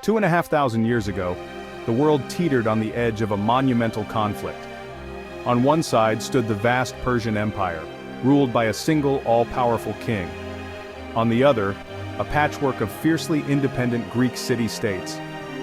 2,500 years ago, the world teetered on the edge of a monumental conflict. On one side stood the vast Persian Empire, ruled by a single all-powerful king. On the other, a patchwork of fiercely independent Greek city-states.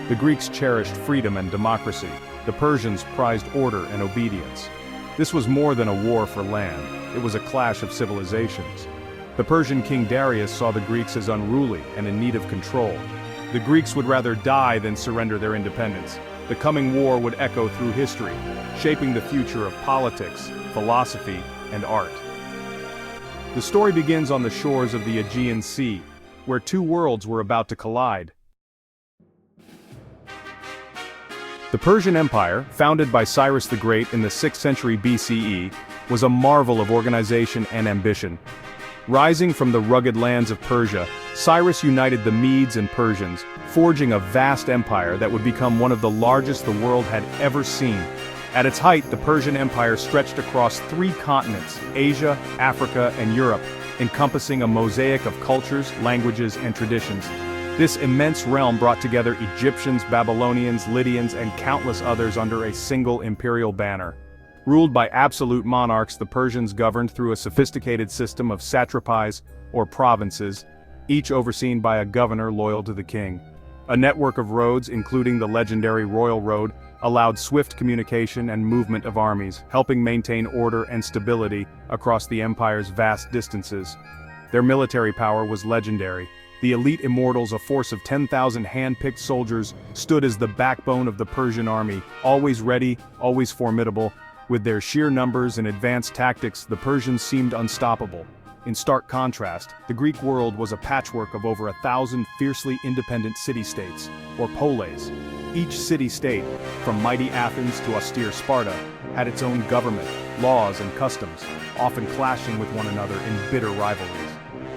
The Greeks cherished freedom and democracy. The Persians prized order and obedience. This was more than a war for land, it was a clash of civilizations. The Persian king Darius saw the Greeks as unruly and in need of control. The Greeks would rather die than surrender their independence. The coming war would echo through history, shaping the future of politics, philosophy, and art. The story begins on the shores of the Aegean Sea, where two worlds were about to collide. The Persian Empire, founded by Cyrus the Great in the 6th century BCE, was a marvel of organization and ambition. Rising from the rugged lands of Persia, Cyrus united the Medes and Persians, forging a vast empire that would become one of the largest the world had ever seen. At its height, the Persian Empire stretched across 3 continents, Asia, Africa, and Europe, encompassing a mosaic of cultures, languages, and traditions. This immense realm brought together Egyptians, Babylonians, Lydians, and countless others under a single imperial banner. Ruled by absolute monarchs, the Persians governed through a sophisticated system of satrapies, or provinces, each overseen by a governor loyal to the king. A network of roads, including the legendary Royal Road, allowed swift communication and movement of armies, helping maintain order and stability across the empire's vast distances. Their military power was legendary. The elite immortals, a force of 10,000 hand-picked soldiers, stood as the backbone of the Persian army, always ready, always formidable. With their sheer numbers and advanced tactics, the Persians seemed unstoppable. In stark contrast, the Greek world was a patchwork of over 1,000 fiercely independent city-states, or poleis. Each city-state, from mighty Athens to austere Sparta, had its own government, laws and customs, often clashing with one another in bitter rivalries.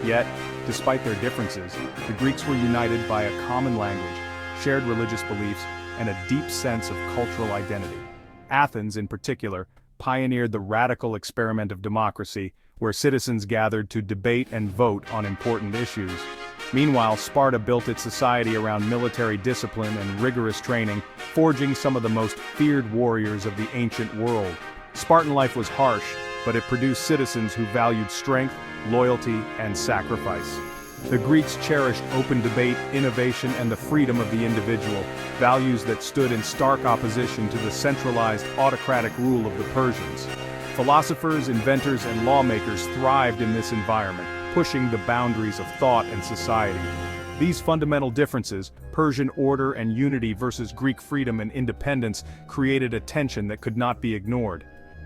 Yet, despite their differences, the Greeks were united by a common language, shared religious beliefs, and a deep sense of cultural identity. Athens, in particular, pioneered the radical experiment of democracy, where citizens gathered to debate and vote on important issues. Meanwhile, Sparta built its society around military discipline and rigorous training, forging some of the most feared warriors of the ancient world. Spartan life was harsh, but it produced citizens who valued strength, loyalty, and sacrifice. The Greeks cherished open debate, innovation, and the freedom of the individual, values that stood in stark opposition to the centralized, autocratic rule of the Persians. Philosophers, inventors, and lawmakers thrived in this environment, pushing the boundaries of thought and society. These fundamental differences, Persian order and unity versus Greek freedom and independence, created a tension that could not be ignored.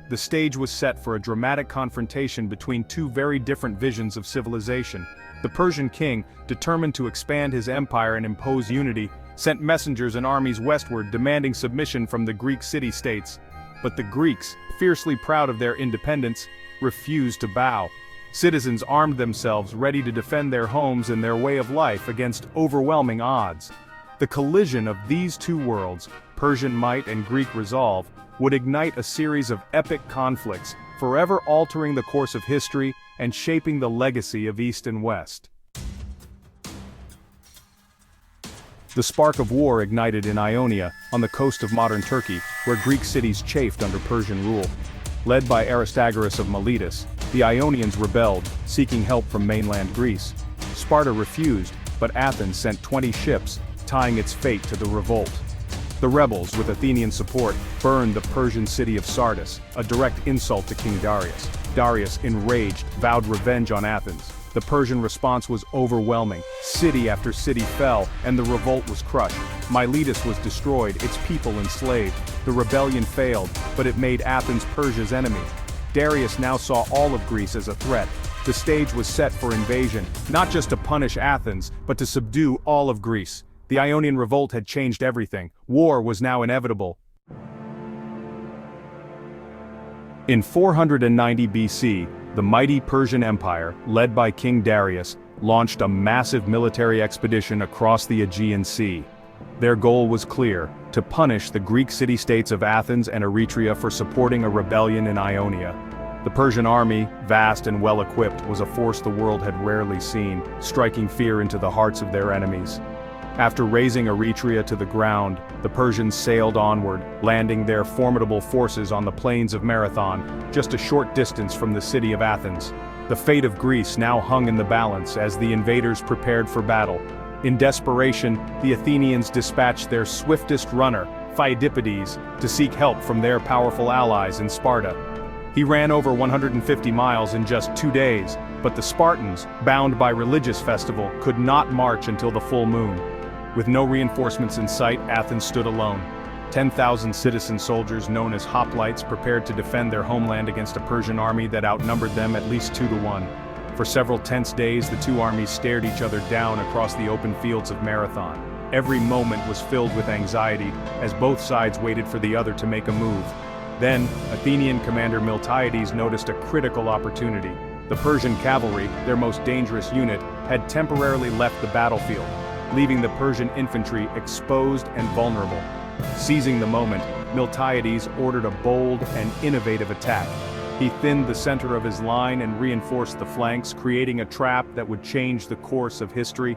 The stage was set for a dramatic confrontation between two very different visions of civilization. The Persian king, determined to expand his empire and impose unity, sent messengers and armies westward demanding submission from the Greek city-states. But the Greeks, fiercely proud of their independence, refused to bow. Citizens armed themselves, ready to defend their homes and their way of life against overwhelming odds. The collision of these two worlds, Persian might and Greek resolve, would ignite a series of epic conflicts, forever altering the course of history and shaping the legacy of East and West. The spark of war ignited in Ionia, on the coast of modern Turkey, where Greek cities chafed under Persian rule. Led by Aristagoras of Miletus, the Ionians rebelled, seeking help from mainland Greece. Sparta refused, but Athens sent 20 ships, tying its fate to the revolt. The rebels, with Athenian support, burned the Persian city of Sardis, a direct insult to King Darius. Darius, enraged, vowed revenge on Athens. The Persian response was overwhelming. City after city fell, and the revolt was crushed. Miletus was destroyed, its people enslaved. The rebellion failed, but it made Athens Persia's enemy. Darius now saw all of Greece as a threat. The stage was set for invasion, not just to punish Athens, but to subdue all of Greece. The Ionian revolt had changed everything. War was now inevitable. In 490 BC, the mighty Persian Empire, led by King Darius, launched a massive military expedition across the Aegean Sea. Their goal was clear: to punish the Greek city-states of Athens and Eretria for supporting a rebellion in Ionia. The Persian army, vast and well-equipped, was a force the world had rarely seen, striking fear into the hearts of their enemies. After razing Eretria to the ground, the Persians sailed onward, landing their formidable forces on the plains of Marathon, just a short distance from the city of Athens. The fate of Greece now hung in the balance as the invaders prepared for battle. In desperation, the Athenians dispatched their swiftest runner, Phidippides, to seek help from their powerful allies in Sparta. He ran over 150 miles in just 2 days, but the Spartans, bound by religious festival, could not march until the full moon. With no reinforcements in sight, Athens stood alone. 10,000 citizen soldiers known as hoplites prepared to defend their homeland against a Persian army that outnumbered them at least 2-1. For several tense days, the two armies stared each other down across the open fields of Marathon. Every moment was filled with anxiety, as both sides waited for the other to make a move. Then, Athenian commander Miltiades noticed a critical opportunity. The Persian cavalry, their most dangerous unit, had temporarily left the battlefield, leaving the Persian infantry exposed and vulnerable. Seizing the moment, Miltiades ordered a bold and innovative attack. He thinned the center of his line and reinforced the flanks, creating a trap that would change the course of history.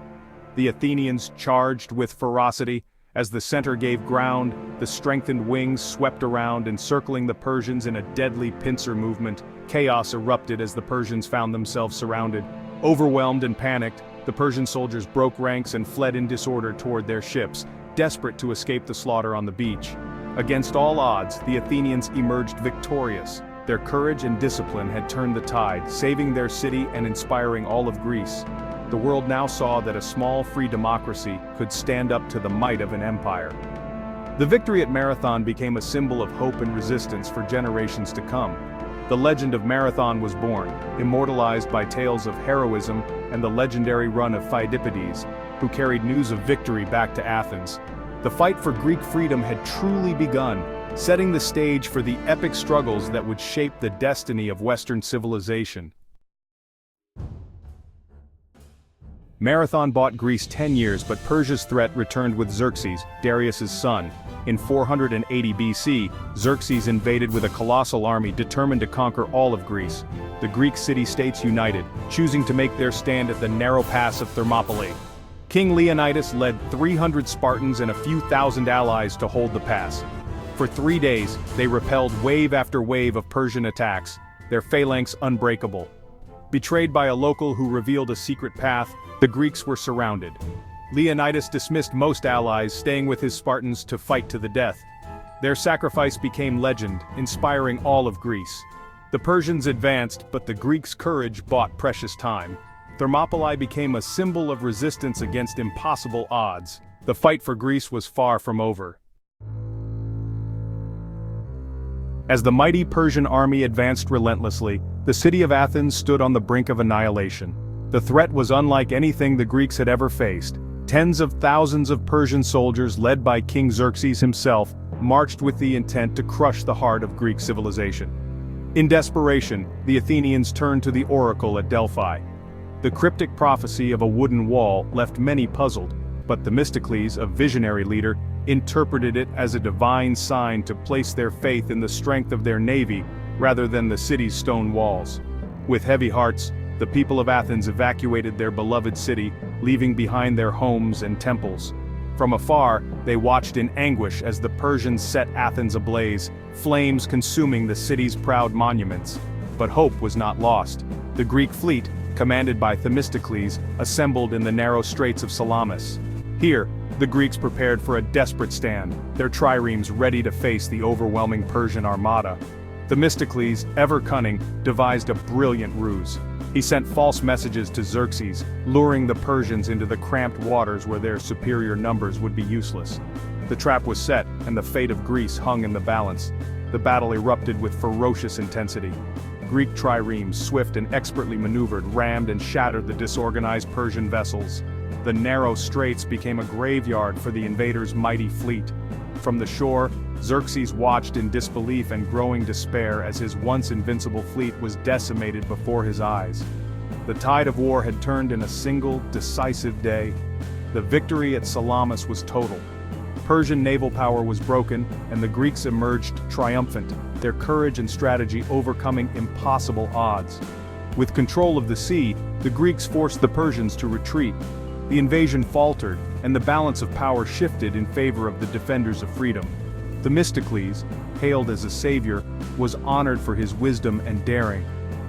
The Athenians charged with ferocity. As the center gave ground, the strengthened wings swept around, encircling the Persians in a deadly pincer movement. Chaos erupted as the Persians found themselves surrounded. Overwhelmed and panicked, the Persian soldiers broke ranks and fled in disorder toward their ships, desperate to escape the slaughter on the beach. Against all odds, the Athenians emerged victorious. Their courage and discipline had turned the tide, saving their city and inspiring all of Greece. The world now saw that a small, free democracy could stand up to the might of an empire. The victory at Marathon became a symbol of hope and resistance for generations to come. The legend of Marathon was born, immortalized by tales of heroism and the legendary run of Phidippides, who carried news of victory back to Athens. The fight for Greek freedom had truly begun, setting the stage for the epic struggles that would shape the destiny of Western civilization. Marathon bought Greece 10 years, but Persia's threat returned with Xerxes, Darius's son. In 480 BC, Xerxes invaded with a colossal army determined to conquer all of Greece. The Greek city-states united, choosing to make their stand at the narrow pass of Thermopylae. King Leonidas led 300 Spartans and a few thousand allies to hold the pass. For 3 days, they repelled wave after wave of Persian attacks, their phalanx unbreakable. Betrayed by a local who revealed a secret path, the Greeks were surrounded. Leonidas dismissed most allies, staying with his Spartans to fight to the death. Their sacrifice became legend, inspiring all of Greece. The Persians advanced, but the Greeks' courage bought precious time. Thermopylae became a symbol of resistance against impossible odds. The fight for Greece was far from over. As the mighty Persian army advanced relentlessly, the city of Athens stood on the brink of annihilation. The threat was unlike anything the Greeks had ever faced. Tens of thousands of Persian soldiers, led by King Xerxes himself, marched with the intent to crush the heart of Greek civilization. In desperation, the Athenians turned to the oracle at Delphi. The cryptic prophecy of a wooden wall left many puzzled, but Themistocles, a visionary leader, interpreted it as a divine sign to place their faith in the strength of their navy rather than the city's stone walls. With heavy hearts, the people of Athens evacuated their beloved city, leaving behind their homes and temples. From afar, they watched in anguish as the Persians set Athens ablaze, flames consuming the city's proud monuments. But hope was not lost. The Greek fleet, commanded by Themistocles, assembled in the narrow straits of Salamis. Here, the Greeks prepared for a desperate stand, their triremes ready to face the overwhelming Persian armada. Themistocles, ever cunning, devised a brilliant ruse. He sent false messages to Xerxes, luring the Persians into the cramped waters where their superior numbers would be useless. The trap was set, and the fate of Greece hung in the balance. The battle erupted with ferocious intensity. Greek triremes, swift and expertly maneuvered, rammed and shattered the disorganized Persian vessels. The narrow straits became a graveyard for the invaders' mighty fleet. From the shore, Xerxes watched in disbelief and growing despair as his once invincible fleet was decimated before his eyes. The tide of war had turned in a single, decisive day. The victory at Salamis was total. Persian naval power was broken, and the Greeks emerged triumphant, their courage and strategy overcoming impossible odds. With control of the sea, the Greeks forced the Persians to retreat. The invasion faltered, and the balance of power shifted in favor of the defenders of freedom. Themistocles, hailed as a savior, was honored for his wisdom and daring.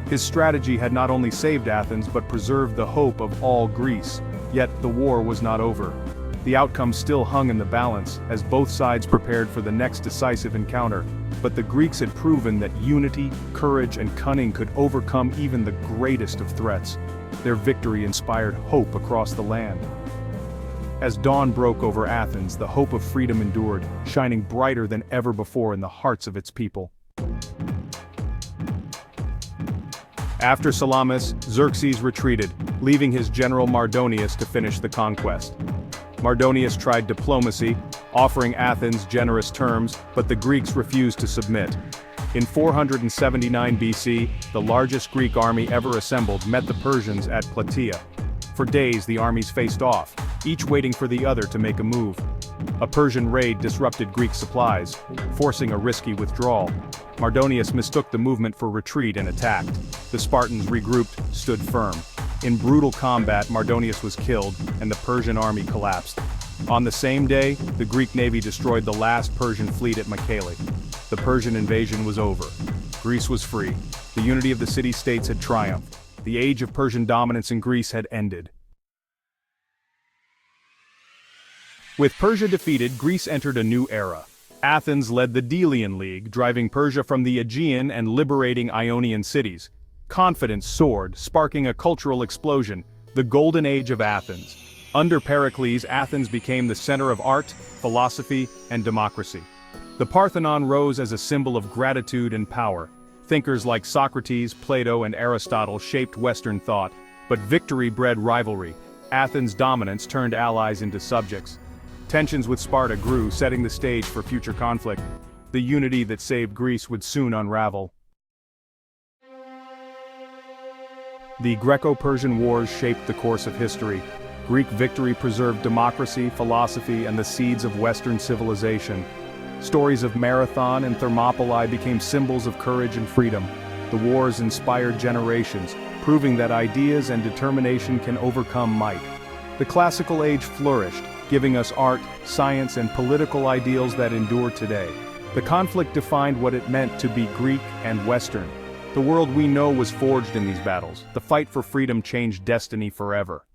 His strategy had not only saved Athens but preserved the hope of all Greece. Yet the war was not over. The outcome still hung in the balance, as both sides prepared for the next decisive encounter. But the Greeks had proven that unity, courage, and cunning could overcome even the greatest of threats. Their victory inspired hope across the land. As dawn broke over Athens, the hope of freedom endured, shining brighter than ever before in the hearts of its people. After Salamis, Xerxes retreated, leaving his general Mardonius to finish the conquest. Mardonius tried diplomacy, offering Athens generous terms, but the Greeks refused to submit. In 479 BC, the largest Greek army ever assembled met the Persians at Plataea. For days the armies faced off, each waiting for the other to make a move. A Persian raid disrupted Greek supplies, forcing a risky withdrawal. Mardonius mistook the movement for retreat and attacked. The Spartans regrouped, stood firm. In brutal combat, Mardonius was killed, and the Persian army collapsed. On the same day, the Greek navy destroyed the last Persian fleet at Mycale. The Persian invasion was over. Greece was free. The unity of the city-states had triumphed. The age of Persian dominance in Greece had ended. With Persia defeated, Greece entered a new era. Athens led the Delian League, driving Persia from the Aegean and liberating Ionian cities. Confidence soared, sparking a cultural explosion, the golden age of Athens. Under Pericles, Athens became the center of art, philosophy, and democracy. The Parthenon rose as a symbol of gratitude and power. Thinkers like Socrates, Plato, and Aristotle shaped Western thought, but victory bred rivalry. Athens' dominance turned allies into subjects. Tensions with Sparta grew, setting the stage for future conflict. The unity that saved Greece would soon unravel. The Greco-Persian Wars shaped the course of history. Greek victory preserved democracy, philosophy, and the seeds of Western civilization. Stories of Marathon and Thermopylae became symbols of courage and freedom. The wars inspired generations, proving that ideas and determination can overcome might. The classical age flourished, giving us art, science, and political ideals that endure today. The conflict defined what it meant to be Greek and Western. The world we know was forged in these battles. The fight for freedom changed destiny forever.